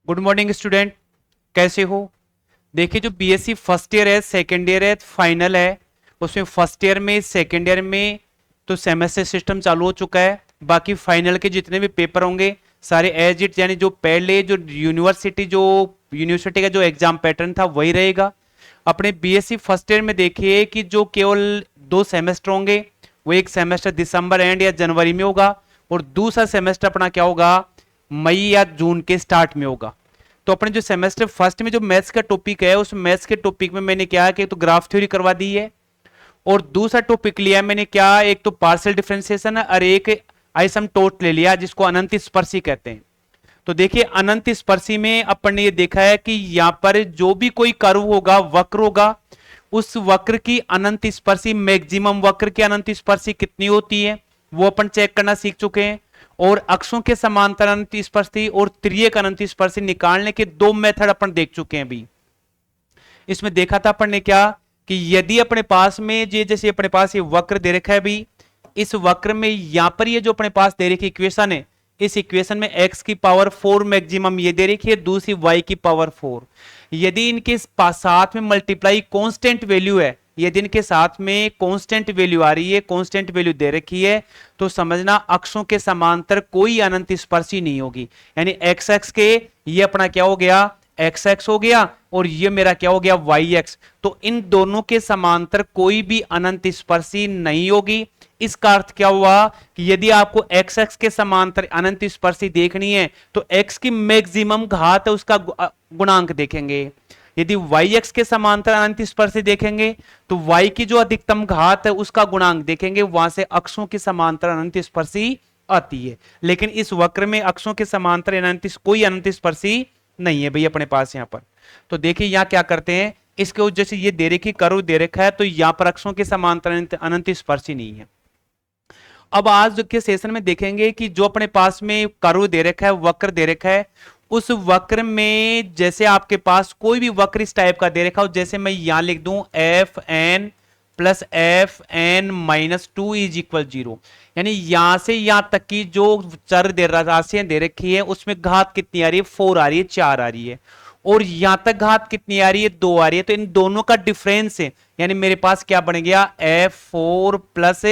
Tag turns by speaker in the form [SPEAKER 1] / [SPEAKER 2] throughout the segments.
[SPEAKER 1] Good morning student, कैसे हो। देखिए जो बीएससी फर्स्ट ईयर है, सेकेंड ईयर है, फाइनल है, उसमें फर्स्ट ईयर में सेकेंड ईयर में तो सेमेस्टर सिस्टम चालू हो चुका है। बाकी फाइनल के जितने भी पेपर होंगे सारे एज इट, यानी जो पहले जो यूनिवर्सिटी का जो एग्जाम पैटर्न था वही रहेगा। अपने बीएससी फर्स्ट ईयर में देखिए कि जो केवल 2 सेमेस्टर होंगे, वो एक सेमेस्टर दिसंबर एंड या जनवरी में होगा और दूसरा सेमेस्टर अपना क्या होगा, मई या जून के स्टार्ट में होगा। तो अपने जो सेमेस्टर फर्स्ट में जो मैथ्स का टॉपिक है, उस मैथ्स के टॉपिक में मैंने क्या कि तो ग्राफ थ्योरी करवा दी है और दूसरा टॉपिक लिया मैंने क्या, एक तो पार्शियल डिफरेंशिएशन है और एक आइसमटोट ले लिया जिसको अनंत स्पर्शी कहते हैं। तो देखिए अनंत स्पर्शी में अपन ने ये देखा है कि यहां पर जो भी कोई कर्व होगा, वक्र होगा, उस वक्र की अनंत स्पर्शी, मैक्सिमम वक्र की अनंत स्पर्शी कितनी होती है वो अपन चेक करना सीख चुके हैं। और अक्षों के समांतर अनंत स्पर्शी और त्रियक अनंत स्पर्शी निकालने के 2 मेथड अपन देख चुके हैं। अभी इसमें देखा था अपन ने क्या कि यदि अपने पास में ये, जैसे अपने पास ये वक्र दे रखा है, अभी इस वक्र में यहां पर ये जो अपने पास दे रखी इक्वेशन है, इस इक्वेशन में x की पावर 4 मैक्सिमम ये दे रखी है, दूसरी y की पावर 4। यदि इनके साथ में मल्टीप्लाई कांस्टेंट वैल्यू है, यदि इनके साथ में कांस्टेंट वैल्यू आ रही है, कांस्टेंट वैल्यू दे रखी है, तो समझना अक्षों के समांतर कोई अनंत स्पर्शी नहीं होगी। यानी एक्स एक्स के ये अपना क्या हो गया, एक्स एक्स हो गया और ये मेरा क्या हो गया, वाई एक्स। तो इन दोनों के समांतर कोई भी अनंत स्पर्शी नहीं होगी। इसका अर्थ क्या हुआ कि यदि आपको एक्स एक्स के समांतर अनंत स्पर्शी देखनी है तो एक्स की मैक्सिमम घात है उसका गुणांक देखेंगे। यदि वाई एक्स के समांतर अनंत स्पर्शी देखेंगे तो वाई की जो अधिकतम घात है उसका गुणांक देखेंगे, वहां से अक्षों की समांतर अनंत स्पर्शी आती है। लेकिन इस वक्र में अक्षों के समांतर अनंत कोई अनंत स्पर्शी नहीं है भाई अपने पास यहाँ पर। तो देखिए यहाँ क्या करते हैं, इसके जैसे ये दे रखी कर्व दे रखा है तो यहाँ पर अक्षों के समांतर अनंत स्पर्शी नहीं है। अब आज के सेशन में देखेंगे कि जो अपने पास में कर्व दे रखा है, वक्र दे रखा है, उस वक्र में जैसे आपके पास कोई भी वक्र इस टाइप का दे रखा हो, जैसे मैं यहां लिख दूं F N plus F N minus 2 is equal 0, यानी यहां से यहां तक की जो चर दे राशियां दे रखी है उसमें घात कितनी आ रही है, 4 आ रही है, 4 आ रही है, और यहां तक घात कितनी आ रही है, 2 आ रही है। तो इन दोनों का डिफरेंस है, यानी मेरे पास क्या बन गया, F4 प्लस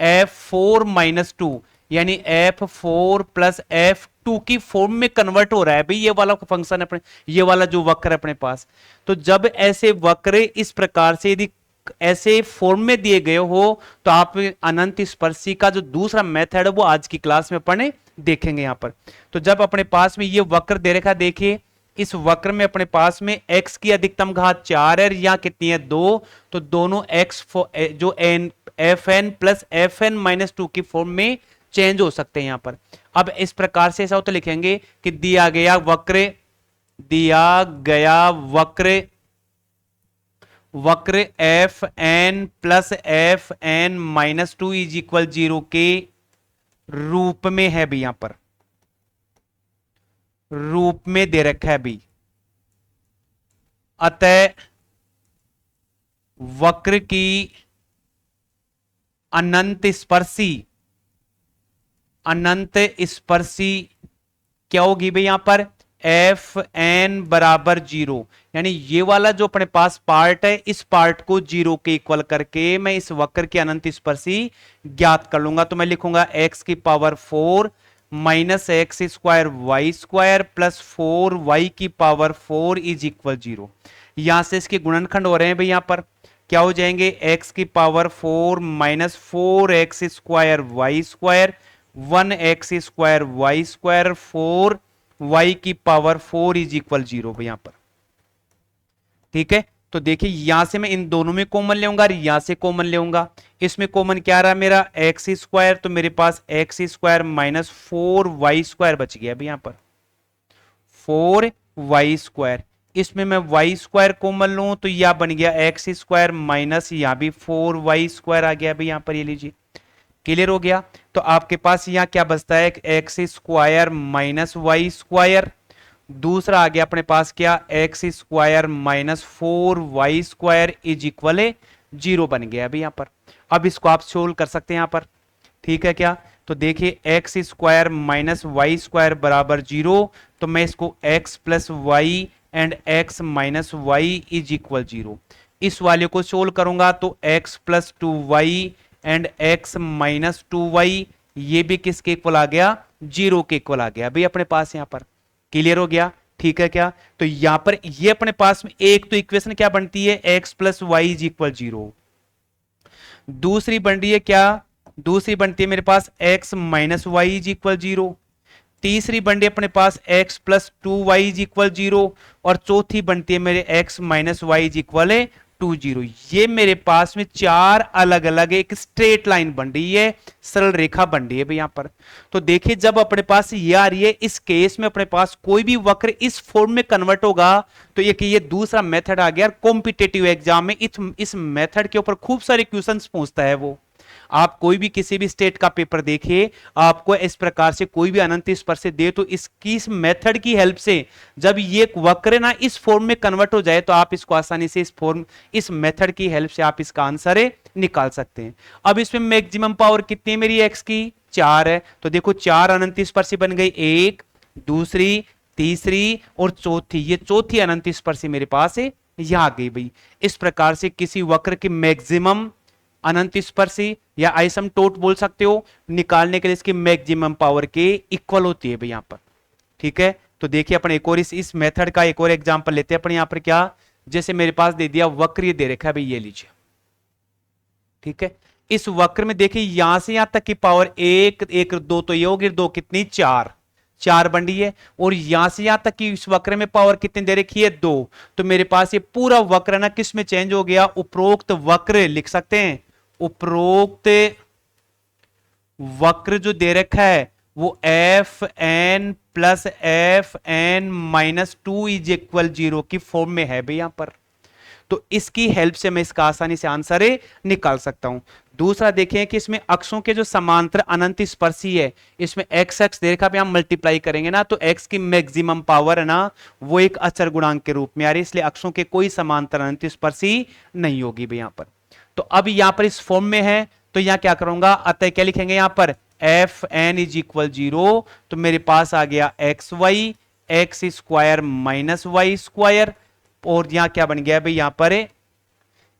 [SPEAKER 1] F4 माइनस 2, यानी F4 प्लस F2 की फॉर्म में कन्वर्ट हो रहा है भाई ये वाला फंक्शन अपने, ये वाला जो वक्र है अपने पास। तो जब ऐसे वक्र इस प्रकार से यदि ऐसे फॉर्म में दिए गए हो तो आप अनंत स्पर्शी का जो दूसरा मेथड है वो आज की क्लास में अपने देखेंगे यहां पर। तो जब अपने पास में ये वक्र दे रखा, देखिए इस वक्र में अपने पास में x की अधिकतम घात 4 है, यहां कितनी है, 2, तो दोनों x जो n F N plus F N minus 2 की फॉर्म में चेंज हो सकते हैं यहां पर। अब इस प्रकार से ऐसा हो तो लिखेंगे कि दिया गया वक्र F N plus F N minus 2 is equal 0 के रूप में है भी, यहां पर रूप में दे रखा है भी। अतः वक्र की अनंत स्पर्शी क्या होगी भाई यहां पर, एफ एन बराबर 0, यानी ये वाला जो अपने पास पार्ट है इस पार्ट को 0 के इक्वल करके मैं इस वक्र की अनंत स्पर्शी ज्ञात कर लूंगा। तो मैं लिखूंगा x की power 4 minus X square Y square plus 4y की पावर 4 इज इक्वल 0। यहां से इसके गुणनखंड हो रहे हैं भाई, यहां पर क्या हो जाएंगे, x की power 4 minus 4x square Y square 1x square Y square 4y की पावर 4 इज इक्वल 0 यहां पर। ठीक है, तो देखिए यहां से मैं इन दोनों में कॉमन लेऊंगा और यहां से कॉमन लेऊंगा। इसमें कॉमन क्या रहा मेरा, एक्स स्क्वायर, तो मेरे पास x square minus 4y square बच गया अभी यहां पर, 4y स्क्वायर। इसमें मैं y स्क्वायर कॉमन लूं तो यह बन गया एक्स स्क्वायर माइनस यहां भी 4y स्क्वायर आ गया अभी यहां पर, ये लीजिए क्लियर हो गया। तो आपके पास यहां क्या बचता है, X square minus Y square, दूसरा आ गया अपने पास क्या, X square minus 4y square is equal 0 बन गया अभी यहां पर। अब इसको आप सोल्व कर सकते हैं यहां पर, ठीक है क्या। तो देखिए X square minus Y square बराबर 0, तो मैं इसको x plus Y and x minus Y is equal 0, इस वाले को सोल्व करूंगा तो x plus 2y and x minus 2y, ये भी किसके इक्वल आ गया, 0 के इक्वल आ गया भाई अपने पास। यहां पर क्लियर हो गया, ठीक है क्या। तो यहां पर ये अपने पास में एक तो इक्वेशन क्या बनती है, x plus Y is equal 0। दूसरी बन रही है क्या, दूसरी बनती है मेरे पास x minus Y is equal 0। तीसरी बन रही है अपने पास x plus 2y is equal 0। और चौथी बनती है मेरे x minus Y is equal 2 0। ये मेरे पास में चार अलग अलग एक स्ट्रेट लाइन बन रही है, सरल रेखा बन रही है भाई यहां पर। तो देखिए जब अपने पास ये आ रही है, इस केस में अपने पास कोई भी वक्र इस फॉर्म में कन्वर्ट होगा तो ये दूसरा मेथड आ गया। कॉम्पिटेटिव एग्जाम में इस मेथड के ऊपर खूब सारे क्वेश्चंस पूछता है वो। आप कोई भी किसी भी स्टेट का पेपर देखिए, आपको इस प्रकार से कोई भी अनंत स्पर्श दे तो इसकी इस मेथड की हेल्प से जब ये वक्र ना इस फॉर्म में कन्वर्ट हो जाए तो आप इसको आसानी से इस मेथड की हेल्प से आप इसका आंसर निकाल सकते हैं। अब इसमें मैक्सिमम पावर कितनी है मेरी एक्स की, 4 है। तो देखो 4 अनंत स्पर्शी बन गई, एक, दूसरी, तीसरी और चौथी। ये चौथी अनंत स्पर्शी मेरे पास है, यहां आ गई भाई। इस प्रकार से किसी वक्र की मैक्सिमम अनंत स्पर्शी या आइसमटोट बोल सकते हो, निकालने के लिए इसकी मैक्सिमम पावर के इक्वल होती है भाई यहां पर, ठीक है। तो देखिए अपन एक और इस मेथड का एक और एग्जांपल लेते हैं अपन यहां पर। क्या, जैसे मेरे पास दे दिया वक्र, ये दे रखा है भाई, ये लीजिए, ठीक है। इस वक्र में देखिए यहां से यहां तक की पावर एक, एक, दो, तो ये होगी दो, कितनी, 4, 4 बन रही है। और यहां से यहां तक की इस वक्र में पावर कितनी दे रखी है, 2। तो मेरे पास ये पूरा वक्र ना किस में चेंज हो गया, उपरोक्त वक्र लिख सकते हैं। उपरोक्त वक्र जो दे रखा है वो F N plus F N minus 2 is equal 0 की फॉर्म में है भाई यहां पर। तो इसकी हेल्प से मैं इसका आसानी से आंसर निकाल सकता हूं। दूसरा देखें कि इसमें अक्षों के जो समांतर अनंत स्पर्शी है, इसमें एक्स एक्स देखा भी हम मल्टीप्लाई करेंगे ना तो एक्स की मैक्सिमम पावर है ना वो एक अचर गुणांक के रूप में आ रही है, इसलिए अक्षों के कोई समांतर अनंत स्पर्शी नहीं होगी भाई यहां पर। तो अब यहां पर इस फॉर्म में है तो यहां क्या करूंगा, अतः क्या लिखेंगे यहां पर, एफ एन इज इक्वल 0। तो मेरे पास आ गया X Y, X square minus Y square, और यहां क्या बन गया भाई यहां पर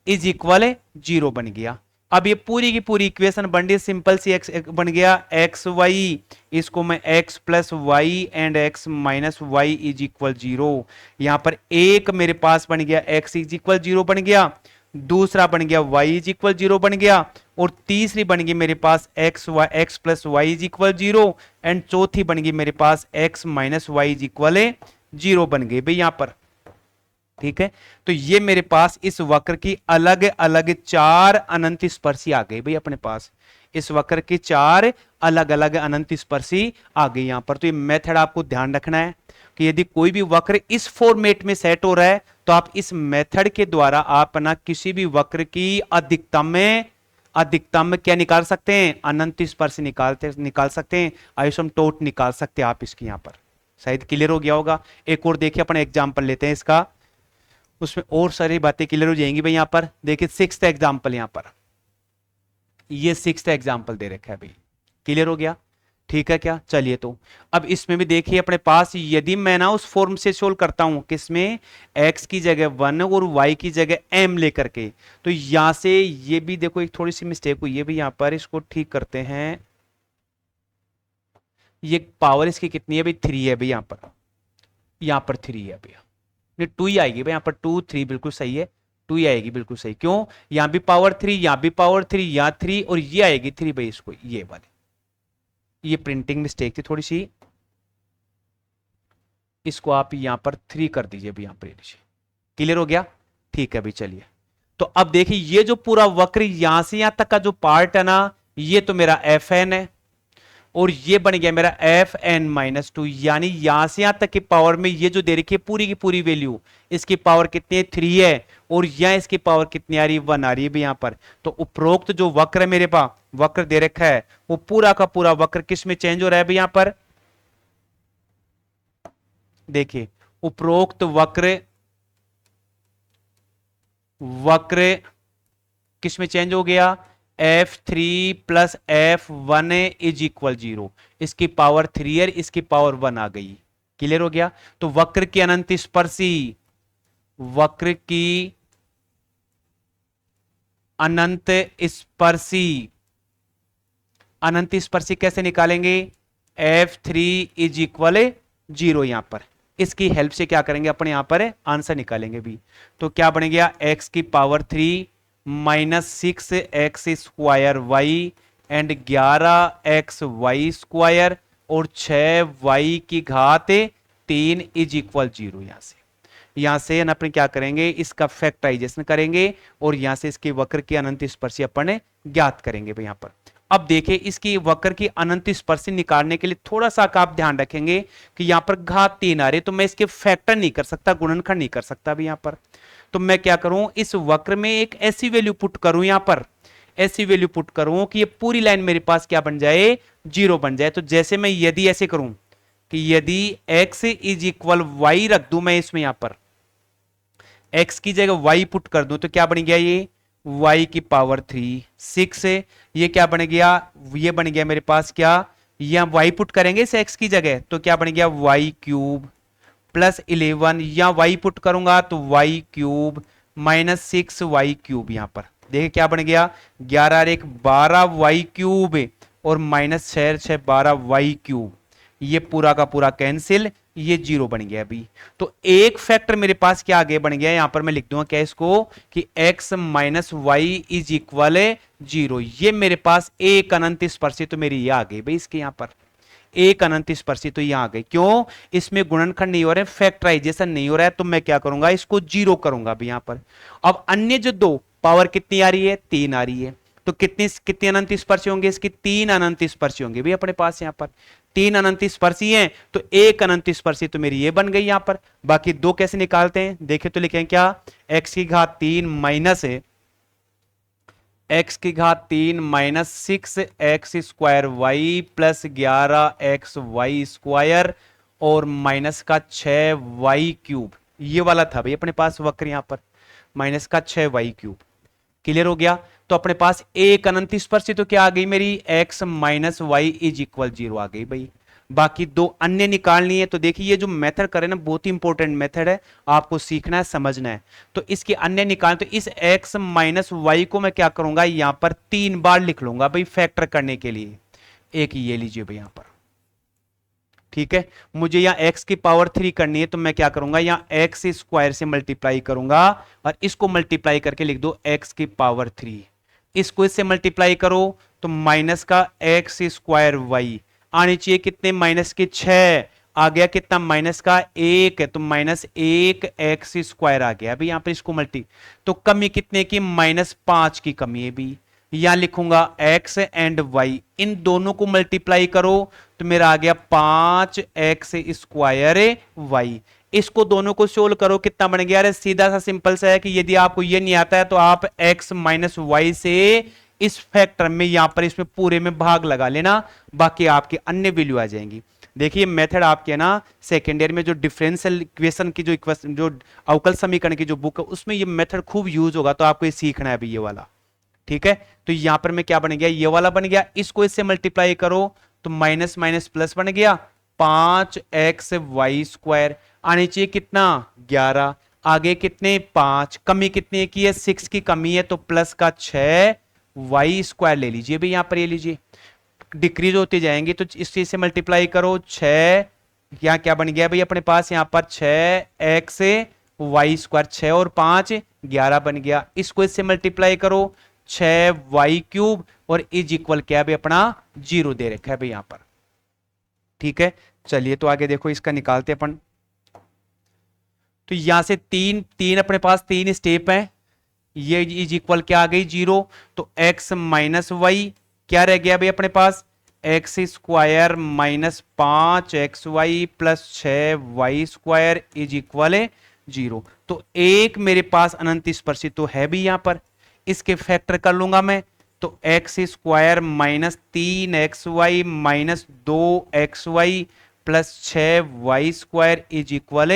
[SPEAKER 1] इज इक्वल 0 बन गया। अब ये पूरी की पूरी इक्वेशन बन रही है, सिंपल सी एक्स बन गया एक्स वाई, इसको मैं X plus Y and X minus Y is equal 0। यहां पर एक मेरे पास बन गया एक्स इज इक्वल 0 बन गया, दूसरा बन गया y इज इक्वल 0 बन गया, और तीसरी बन गई मेरे पास x plus Y is equal 0, and चौथी बन गई मेरे पास x minus Y is equal 0 बन गई भाई यहां पर, ठीक है। तो ये मेरे पास इस वक्र की अलग अलग 4 अनंत स्पर्शी आ गई भाई अपने पास। इस वक्र की 4 अलग अलग अनंत स्पर्शी आ गई यहां पर। तो ये मेथड आपको ध्यान रखना है कि यदि कोई भी वक्र इस फॉर्मेट में सेट हो रहा है तो आप इस मेथड के द्वारा आप ना किसी भी वक्र की अधिकतम क्या निकाल सकते हैं, अनंत स्पर्श निकाल सकते हैं, आइसोमटोट निकाल सकते हैं आप इसकी। यहां पर शायद क्लियर हो गया होगा। एक और देखिए अपन एग्जांपल लेते हैं इसका, उसमें और सारी बातें क्लियर हो जाएंगी भाई। यहां पर देखिए 6th एग्जांपल, यहां पर ये 6th एग्जांपल दे रखा है भाई, क्लियर हो गया, ठीक है क्या। चलिए तो अब इसमें भी देखिए अपने पास, यदि मैं ना उस फॉर्म से सोल्व करता हूं किसमें, x की जगह 1 और y की जगह m लेकर के, तो यहां से ये भी देखो एक थोड़ी सी मिस्टेक हुई है भी यहां पर, इसको ठीक करते हैं। ये पावर इसकी कितनी है भाई, 3 है भाई यहां पर 3 है भैया, नहीं 2 ही आएगी भाई यहां पर, 2 3 बिल्कुल सही है, 2 ही आएगी बिल्कुल सही। क्यों, यहां भी पावर 3, यहां भी पावर 3, यहां 3 और ये आएगी 3 भाई, इसको ये वाले, ये प्रिंटिंग मिस्टेक थी थोड़ी सी, इसको आप यहां पर 3 कर दीजिए भी, यहां पर क्लियर हो गया, ठीक है भाई। चलिए तो अब देखिए ये जो पूरा वक्र यहां से यहां तक का जो पार्ट है ना, ये तो मेरा एफ एन है, और ये बन गया मेरा एफ एन माइनस 2, यानी यहां से यहां तक की पावर में ये जो दे रखी है पूरी की पूरी वैल्यू, इसकी पावर कितनी है, 3 है, और यहां इसकी पावर कितनी आ रही है, 1 आ रही है यहां पर। तो उपरोक्त जो वक्र है मेरे पास, वक्र दे रखा है, वो पूरा का पूरा वक्र किस में चेंज हो रहा है भाई यहां पर, देखिए उपरोक्त वक्र किस में चेंज हो गया, f3 plus f1 is equal 0, इसकी पावर 3 है, इसकी पावर 1 आ गई, क्लियर हो गया। तो वक्र की अनंत स्पर्शी, वक्र की अनंत स्पर्शी, अनंत स्पर्शी कैसे निकालेंगे? F3 इज इक्वल 0 यहां पर, इसकी हेल्प से क्या करेंगे अपन यहां पर आंसर निकालेंगे भी। तो क्या बन गया? x की power 3 minus 6x square y and 11x Y square और 6y की घात 3 इज इक्वल 0। यहां से अपन क्या करेंगे? इसका फैक्टराइजेशन करेंगे और यहां से इसके वक्र की अनंत स्पर्शी अपन ज्ञात करेंगे भाई यहां पर। अब देखिए इसकी वक्र की अनंत स्पर्शी निकालने के लिए थोड़ा सा आप ध्यान रखेंगे कि यहां पर घात 3 आ रही है, तो मैं इसके फैक्टर नहीं कर सकता, गुणनखंड नहीं कर सकता भी यहां पर। तो मैं क्या करूं? इस वक्र में एक ऐसी वैल्यू पुट करूं, यहां पर ऐसी वैल्यू पुट करूं कि ये पूरी लाइन मेरे पास क्या बन जाए? 0 बन जाए। तो जैसे मैं यदि ऐसे करूं कि यदि x इज इक्वल वाई रख दूं मैं इसमें, यहां पर x की जगह y पुट कर दूं, तो क्या बन गया? ये y की पावर 3 6 है। ये क्या बन गया? ये बन गया मेरे पास क्या? या y पुट करेंगे इस x की जगह, तो क्या बन गया? y क्यूब प्लस 11, या y पुट करूंगा तो y cube minus 6y cube. यहां पर देखिए क्या बन गया? 11 और 1 12y क्यूब और माइनस 6 6 12y क्यूब। ये पूरा का पूरा कैंसिल, ये 0 बन गया अभी। तो एक फैक्टर मेरे पास क्या आगे बन गया? यहां पर मैं लिख दूंगा क्या इसको कि x minus Y is equal 0। ये मेरे पास एक अनंत स्पर्शी तो मेरी ये आ गई भाई, इसके यहां पर एक अनंत स्पर्शी तो यहां आ गई। क्यों? इसमें गुणनखंड नहीं हो रहा है, फैक्टराइजेशन नहीं हो रहा है, तो मैं क्या करूंगा? इसको 0 करूंगा अभी यहां पर। अब अन्य जो दो पावर कितनी आ रही है? 3 आ रही है। तो कितनी कितनी अनंत स्पर्शी होंगे? इसकी 3 अनंत स्पर्शी होंगे भी अपने पास यहां पर। 3 अनंत स्पर्शी हैं तो एक अनंत स्पर्शी तो मेरी ये बन गई यहां पर। बाकी दो कैसे निकालते हैं? देखे तो लिखें क्या? x की घात 3 माइनस है x की घात 3 minus 6x square Y plus 11x Y square और माइनस का 6y क्यूब। ये वाला था भाई अपने पास वक्र यहां पर, माइनस का 6y क्यूब। क्लियर हो गया। तो अपने पास एक अनंत स्पर्शी तो क्या आ गई मेरी? x minus Y is equal 0 आ गई भाई। बाकी दो अन्य निकालनी है। तो देखिए ये जो मेथड करे ना, बहुत ही इंपॉर्टेंट मेथड है, आपको सीखना है, समझना है। तो इसके अन्य निकाल, तो इस x माइनस वाई को मैं क्या करूंगा? यहां पर 3 बार लिख लूंगा भाई फैक्टर करने के लिए। एक ये लीजिए भाई यहां पर, ठीक है। मुझे यहां x की पावर 3 करनी है, तो मैं क्या करूंगा? यहां x स्क्वायर से मल्टीप्लाई करूंगा और इसको मल्टीप्लाई करके लिख दो x की पावर 3। इसको इससे मल्टीप्लाई करो तो माइनस का x स्क्वायर वाई आनी चाहिए कितने? माइनस के 6 आ गया। कितना? माइनस का 1 है, तो माइनस 1 एक्स स्क्वायर आ गया। अभी यहां पर इसको मल्टी, तो कमी कितने की? माइनस 5 की कमी है भी। यहां लिखूंगा x एंड y, इन दोनों को मल्टीप्लाई करो तो मेरा आ गया 5x स्क्वायर वाई। इसको दोनों को सोल्व करो, कितना बन गया? अरे सीधा सा सिंपल सा है कि यदि आपको ये नहीं आता है तो आप x माइनस वाई से इस फैक्टर में यहां पर इसमें पूरे में भाग लगा लेना, बाकी आपकी अन्य वैल्यू आ जाएंगी। देखिए मेथड आपके ना सेकेंड ईयर में जो डिफरेंशियल इक्वेशन की जो अवकल समीकरण की जो बुक है उसमें ये मेथड खूब यूज होगा, तो आपको ये सीखना है अभी ये वाला, ठीक है। तो यहां पर मैं क्या बन गया? ये वाला बन गया। इसको इससे मल्टीप्लाई करो तो माइनस माइनस प्लस बन गया 5x वाई स्क्वायर। आनी चाहिए कितना? 11। आगे कितने? 5। कमी कितने की है? 6 की कमी है, तो प्लस का 6 वाई स्क्वायर ले लीजिए भाई यहां पर, ये लीजिए डिक्रीज होती जाएंगी, तो इस चीज से मल्टीप्लाई करो 6। यहां क्या बन गया भाई अपने पास? यहां पर 6x वाई स्क्वायर, 6 और 5 11 बन गया। इसको इससे मल्टीप्लाई करो 6y क्यूब और इज इक्वल क्या भाई अपना? 0 दे रखा है भाई यहां पर, ठीक है। चलिए तो आगे देखो इसका निकालते अपन। तो यहां से तीन तीन अपने पास 3 स्टेप हैं। ये इज इक्वल क्या आ गई? 0। तो x माइनस वाई क्या रह गया भाई अपने पास? X square minus 5xy plus 6y square is equal 0। तो एक मेरे पास अनंत स्पर्शी तो है भी यहां पर, इसके फैक्टर कर लूंगा मैं। तो x square minus 3xy minus 2xy plus 6y square is equal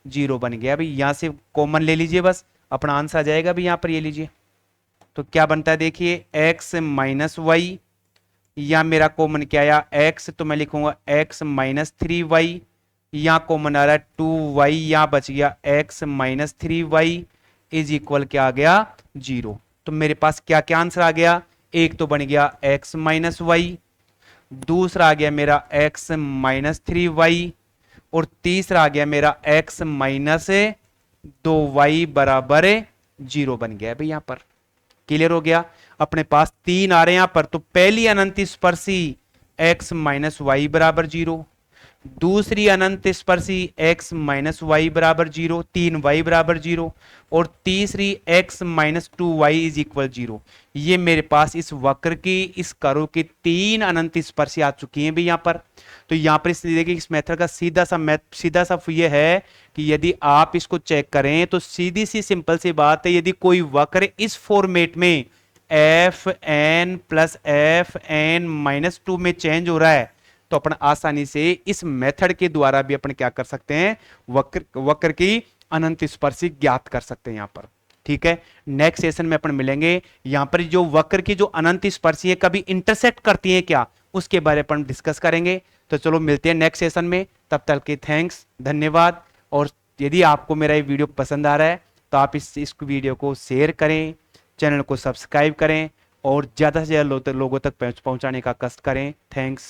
[SPEAKER 1] 0 बन गया। अभी यहां से कॉमन ले लीजिए, बस अपना आंसर आ जाएगा। अभी यहां पर ये लीजिए, तो क्या बनता है देखिए x माइनस वाई, या मेरा कॉमन क्या आया? x, तो मैं लिखूंगा x माइनस 3y यहाँ कॉमन आ रहा है 2y, यहाँ बच गया x minus 3y is equal क्या आ गया 0। तो मेरे पास क्या क्या आंसर आ गया, एक तो बन गया x माइनस वाई, दूसरा आ गया मेरा x माइनस 3y, और तीसरा आ गया मेरा x माइनस 2y बराबर 0 बन गया भाई। यहां पर क्लियर हो गया। अपने पास तीन आ रहे हैं यहां पर, तो पहली अनंत स्पर्शी x माइनस वाई बराबर 0, दूसरी अनंत स्पर्शी x माइनस वाई बराबर 0, 3y बराबर 0, और तीसरी x minus 2y is equal 0। ये मेरे पास इस वक्र की, इस कर्व की तीन अनंत स्पर्शी आ चुकी हैं भी यहां पर। तो यहां पर देखिए इस मेथड का सीधा सा ये है कि यदि आप इसको चेक करें तो सीधी सी सिंपल सी बात है, यदि कोई वक्र इस फॉर्मेट में F N plus F N minus 2 में चेंज हो रहा है, तो अपन आसानी से इस मेथड के द्वारा भी अपन क्या कर सकते हैं, वक्र की अनंत स्पर्शी ज्ञात कर सकते हैं यहां पर। ठीक है, नेक्स्ट सेशन में अपन मिलेंगे। यहां पर जो वक्र की जो अनंत स्पर्शी है कभी इंटरसेक्ट करती है क्या, उसके बारे में अपन डिस्कस करेंगे। तो चलो मिलते हैं नेक्स्ट सेशन में, तब तक के थैंक्स, धन्यवाद। और यदि आपको मेरा ये वीडियो पसंद आ रहा है तो आप इस वीडियो को शेयर करें, चैनल को सब्सक्राइब करें और ज़्यादा से ज़्यादा लोगों तक पहुंचाने का कष्ट करें। थैंक्स।